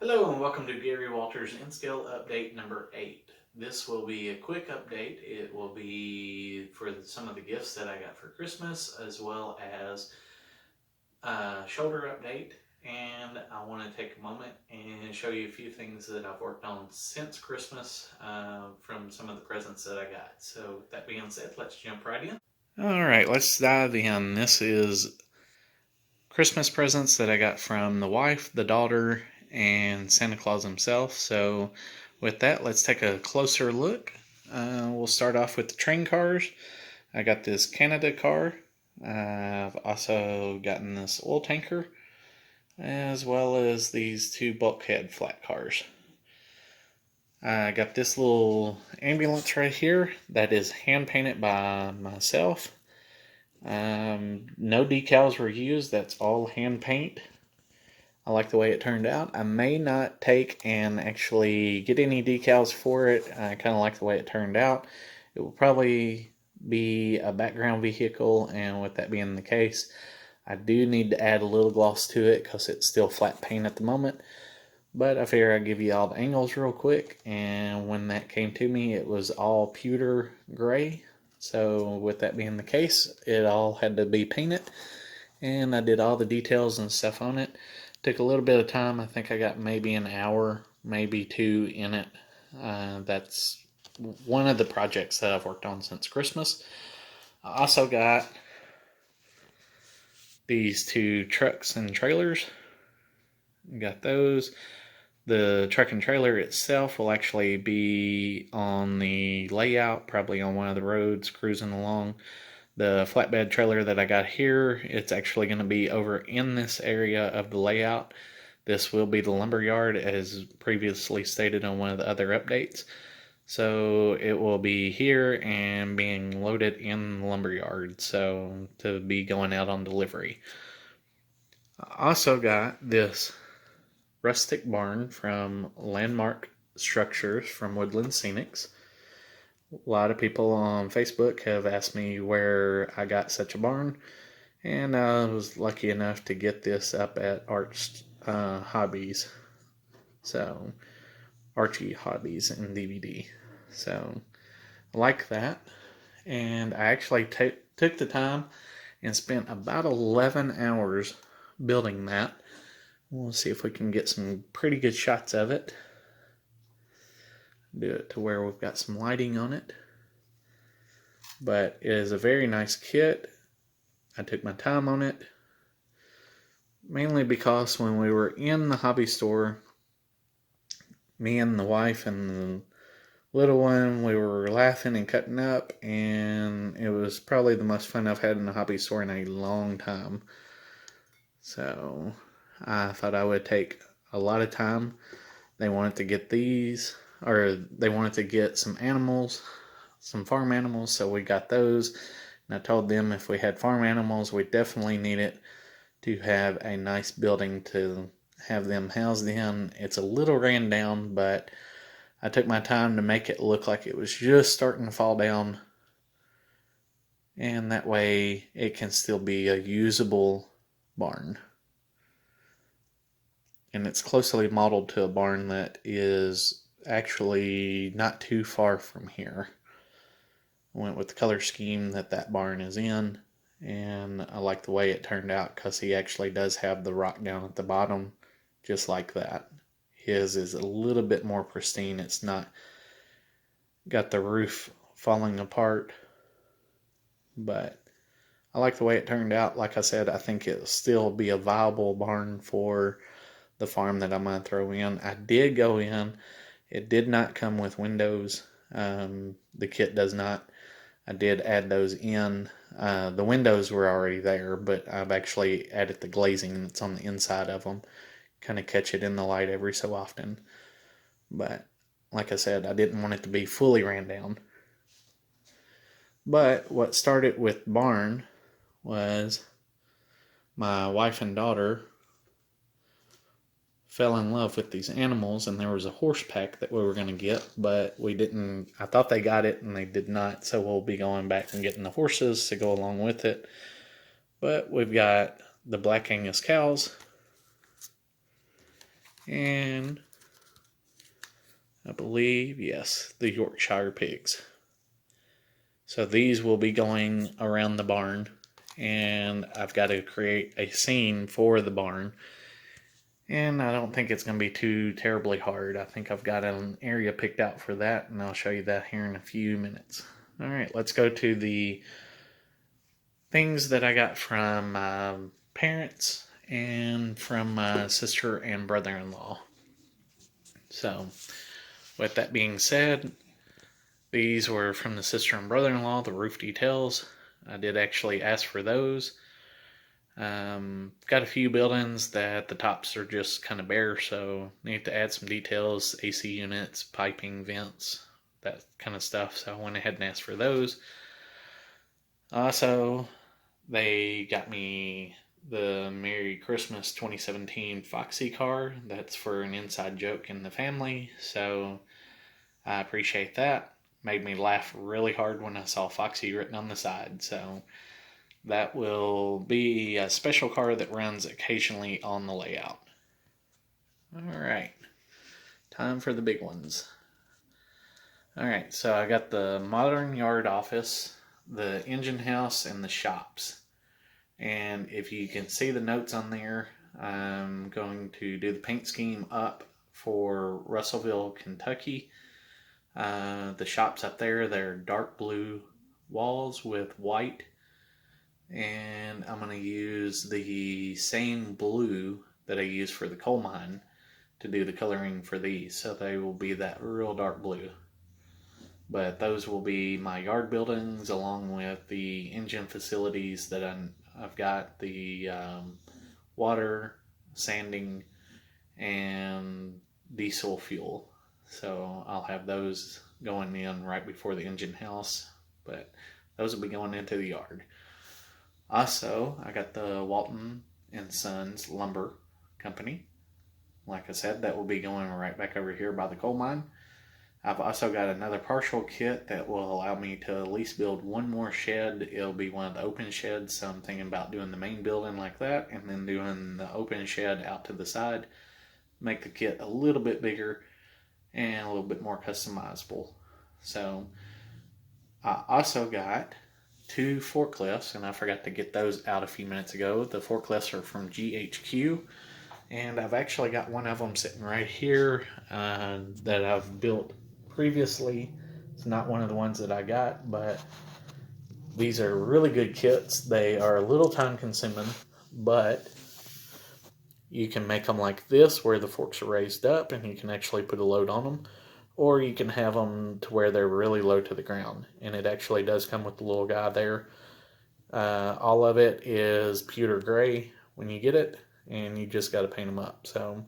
Hello and welcome to Gary Walters N-Scale Update number 8. This will be a quick update. It will be for some of the gifts that I got for Christmas, as well as a shoulder update. And I want to take a moment and show you a few things that I've worked on since Christmas from some of the presents that I got. So with that being said, let's jump right in. Alright, let's dive in. This is Christmas presents that I got from the wife, the daughter, and Santa Claus himself. So with that, let's take a closer look. We'll start off with the train cars. I got this Canada car. I've also gotten this oil tanker, as well as these two bulkhead flat cars. I got this little ambulance right here that is hand painted by myself. No decals were used. That's all hand paint. I like the way it turned out. I may not take and actually get any decals for it. I kind of like the way it turned out. It will probably be a background vehicle, and with that being the case, I do need to add a little gloss to it because it's still flat paint at the moment. But I figure I'd give you all the angles real quick, and when that came to me, it was all pewter gray. So with that being the case, it all had to be painted, and I did all the details and stuff on it. Took a little bit of time. I think I got maybe an hour, maybe two in it. That's one of the projects that I've worked on since Christmas. I also got these two trucks and trailers. Got those. The truck and trailer itself will actually be on the layout, probably on one of the roads cruising along. The flatbed trailer that I got here, it's actually going to be over in this area of the layout. This will be the lumber yard, as previously stated on one of the other updates. So it will be here and being loaded in the lumber yard, so to be going out on delivery. I also got this rustic barn from Landmark Structures from Woodland Scenics. A lot of people on Facebook have asked me where I got such a barn, and I was lucky enough to get this up at Arch Hobbies. So, Archie Hobbies and DVD. So, I like that. And I actually took the time and spent about 11 hours building that. We'll see if we can get some pretty good shots of it. Do it to where we've got some lighting on it. But it is a very nice kit. I took my time on it. Mainly because when we were in the hobby store, me and the wife and the little one, we were laughing and cutting up, and it was probably the most fun I've had in the hobby store in a long time. So I thought I would take a lot of time. They wanted to get these, or they wanted to get some animals, some farm animals, so we got those. And I told them if we had farm animals, we definitely needed to have a nice building to have them housed in. It's a little ran down, but I took my time to make it look like it was just starting to fall down. And that way it can still be a usable barn. And it's closely modeled to a barn that is actually not too far from here. I went with the color scheme that barn is in, and I like the way it turned out because he actually does have the rock down at the bottom just like that. His is a little bit more pristine. It's not got the roof falling apart, but I like the way it turned out. Like I said, I think it'll still be a viable barn for the farm that I'm going to throw in. I did go in. It did not come with windows. The kit does not. I did add those in. The windows were already there, but I've actually added the glazing that's on the inside of them. Kind of catch it in the light every so often. But like I said, I didn't want it to be fully ran down. But what started with barn was my wife and daughter fell in love with these animals, and there was a horse pack that we were going to get, but we didn't. I thought they got it and they did not, so we'll be going back and getting the horses to go along with it. But we've got the Black Angus cows, and I believe, yes, the Yorkshire pigs. So these will be going around the barn, and I've got to create a scene for the barn. And I don't think it's going to be too terribly hard. I think I've got an area picked out for that, and I'll show you that here in a few minutes. All right, let's go to the things that I got from my parents and from my sister and brother-in-law. So, with that being said, these were from the sister and brother-in-law, the roof details. I did actually ask for those. Got a few buildings that the tops are just kind of bare, so need to add some details, AC units, piping, vents, that kind of stuff. So I went ahead and asked for those. Also, they got me the Merry Christmas 2017 Foxy car. That's for an inside joke in the family, so I appreciate that. Made me laugh really hard when I saw Foxy written on the side, so that will be a special car that runs occasionally on the layout. Alright, time for the big ones. Alright, so I got the modern yard office, the engine house, and the shops. And if you can see the notes on there, I'm going to do the paint scheme up for Russellville, Kentucky. The shops up there, they're dark blue walls with white. And I'm going to use the same blue that I use for the coal mine to do the coloring for these. So they will be that real dark blue. But those will be my yard buildings along with the engine facilities that I've got, the water, sanding, and diesel fuel. So I'll have those going in right before the engine house. But those will be going into the yard. Also, I got the Walton and Sons Lumber Company. Like I said, that will be going right back over here by the coal mine. I've also got another partial kit that will allow me to at least build one more shed. It'll be one of the open sheds, so I'm thinking about doing the main building like that and then doing the open shed out to the side. Make the kit a little bit bigger and a little bit more customizable. So, I also got 2 forklifts, and I forgot to get those out a few minutes ago. The forklifts are from GHQ, and I've actually got one of them sitting right here that I've built previously. It's not one of the ones that I got, but these are really good kits. They are a little time consuming, but you can make them like this where the forks are raised up and you can actually put a load on them. Or you can have them to where they're really low to the ground. And it actually does come with the little guy there. All of it is pewter gray when you get it. And you just got to paint them up. So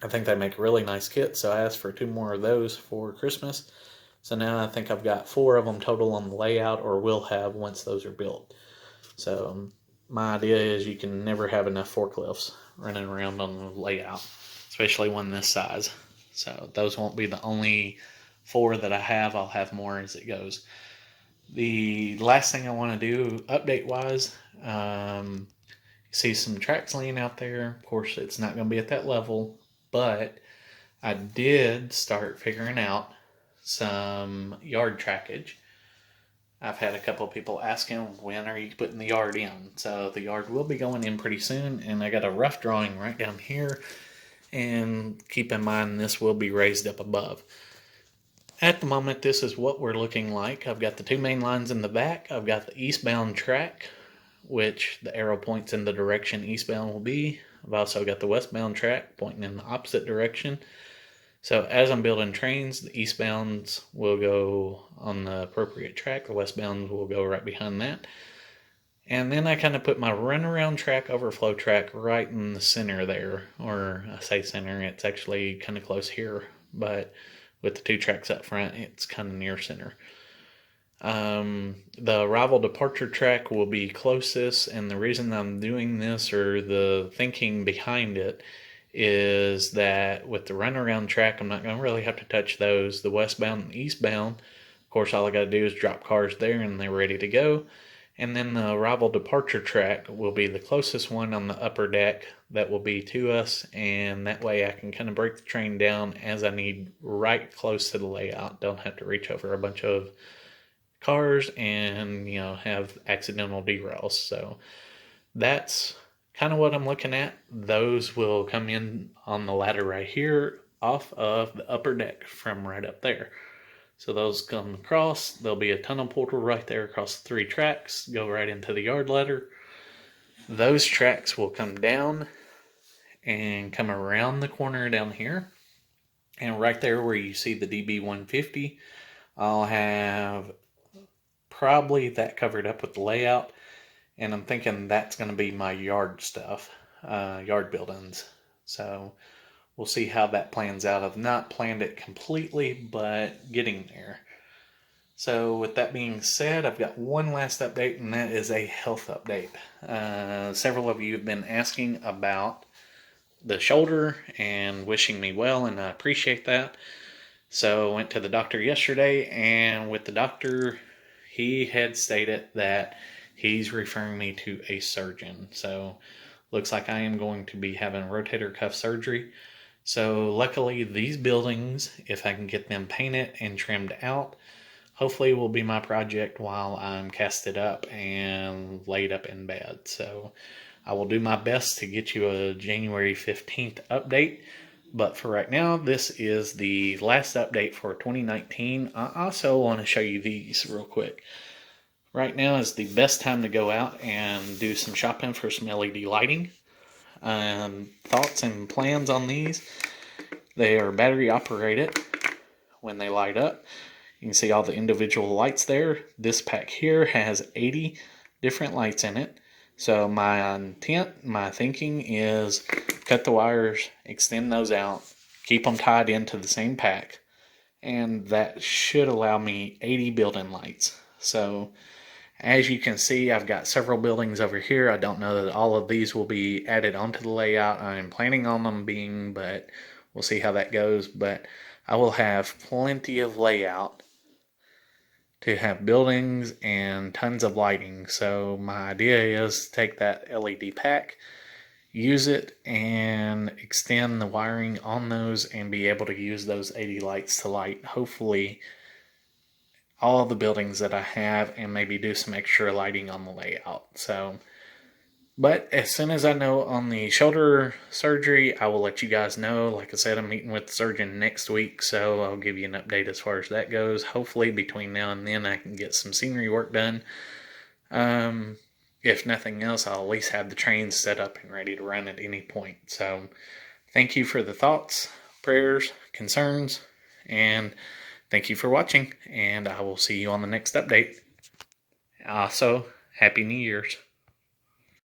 I think they make a really nice kit. So I asked for 2 more of those for Christmas. So now I think I've got 4 of them total on the layout, or will have once those are built. So my idea is you can never have enough forklifts running around on the layout, especially one this size. So those won't be the only 4 that I have. I'll have more as it goes. The last thing I want to do, update-wise, you see some tracks laying out there. Of course, it's not going to be at that level, but I did start figuring out some yard trackage. I've had a couple of people asking, when are you putting the yard in? So the yard will be going in pretty soon, and I got a rough drawing right down here. And keep in mind, this will be raised up above. At the moment, this is what we're looking like. I've got the 2 main lines in the back. I've got the eastbound track, which the arrow points in the direction eastbound will be. I've also got the westbound track pointing in the opposite direction. So as I'm building trains, the eastbounds will go on the appropriate track. The westbounds will go right behind that. And then I kind of put my runaround track, overflow track right in the center there. Or I say center, it's actually kind of close here. But with the 2 tracks up front, it's kind of near center. The arrival departure track will be closest. And the reason I'm doing this, or the thinking behind it, is that with the runaround track, I'm not going to really have to touch those. The westbound and eastbound, of course, all I got to do is drop cars there and they're ready to go. And then the arrival departure track will be the closest one on the upper deck that will be to us, and that way I can kind of break the train down as I need right close to the layout. Don't have to reach over a bunch of cars and have accidental derails. So that's kind of what I'm looking at. Those will come in on the ladder right here off of the upper deck from right up there. So those come across. There'll be a tunnel portal right there across the 3 tracks, go right into the yard ladder. Those tracks will come down and come around the corner down here. And right there where you see the DB150, I'll have probably that covered up with the layout. And I'm thinking that's going to be my yard stuff, yard buildings. So we'll see how that plans out. I've not planned it completely, but getting there. So with that being said, I've got one last update, and that is a health update. Several of you have been asking about the shoulder and wishing me well, and I appreciate that. So I went to the doctor yesterday, and with the doctor, he had stated that he's referring me to a surgeon. So looks like I am going to be having rotator cuff surgery. So luckily these buildings, if I can get them painted and trimmed out, hopefully will be my project while I'm casted up and laid up in bed. So I will do my best to get you a January 15th update. But for right now, this is the last update for 2019. I also want to show you these real quick. Right now is the best time to go out and do some shopping for some LED lighting. Thoughts and plans on these. They are battery operated when they light up. You can see all the individual lights there. This pack here has 80 different lights in it. So my intent, my thinking is cut the wires, extend those out, keep them tied into the same pack, and that should allow me 80 building lights. So as you can see, I've got several buildings over here. I don't know that all of these will be added onto the layout. I'm planning on them being, but we'll see how that goes. But I will have plenty of layout to have buildings and tons of lighting. So my idea is to take that LED pack, use it, and extend the wiring on those and be able to use those 80 lights to light, hopefully, all of the buildings that I have, and maybe do some extra lighting on the layout. So, but as soon as I know on the shoulder surgery, I will let you guys know. Like I said, I'm meeting with the surgeon next week, so I'll give you an update as far as that goes. Hopefully between now and then I can get some scenery work done. If nothing else, I'll at least have the train set up and ready to run at any point. So thank you for the thoughts, prayers, concerns, and thank you for watching, and I will see you on the next update. Also, Happy New Year's.